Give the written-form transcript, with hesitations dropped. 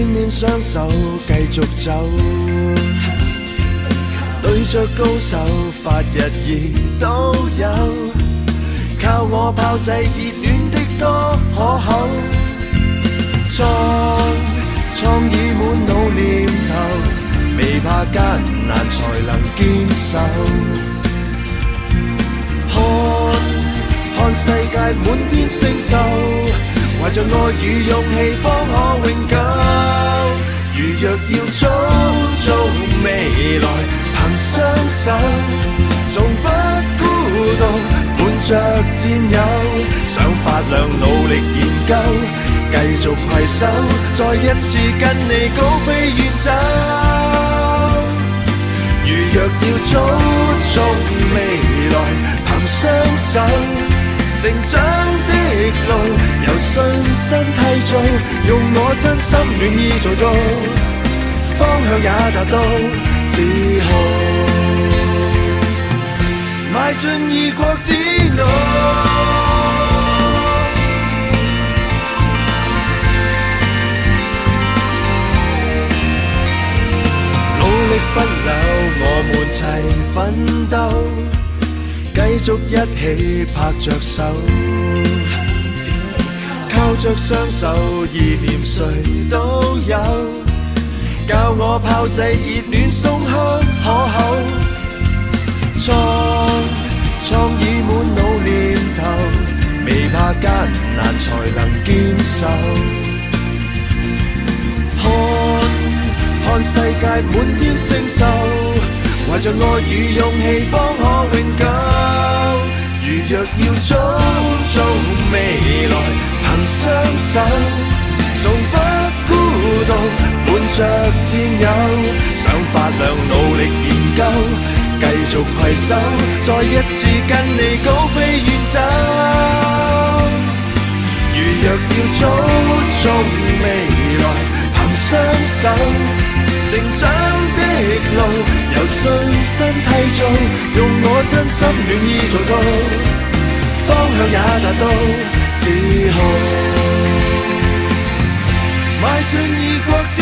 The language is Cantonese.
暖雙手繼續走，對着高手發日熱都有，靠我炮製熱戀的多可口，創意滿腦念頭，未怕艱難才能堅守，看世界滿天星宿，懷着愛與勇氣方可永久。如若要塑造未來，憑雙手，從不孤獨，伴着戰友，想發亮努力研究，繼續攜手，再一次跟你高飛遠走。如若要操縱未來，憑雙手，成長的路由信心締造，用我真心願意做到，方向也達到，自豪邁進異國之路。努力不朽，我們齊奮鬥，繼續一起拍着手，靠着雙手，意念誰都有，教我炮製熱戀鬆口可口，創意滿腦念頭，未怕艱難才能堅守，看世界滿天星宿，懷着愛與勇氣方可永久。如若要操縱未來，憑雙手，從不孤獨，伴着戰友，想發亮努力研究，繼續攜手，再一次跟你高飛遠走。如若要操縱未來，憑雙手，成長的路由信心締造，用我真心願意做到，方向也達到，自豪邁進異國之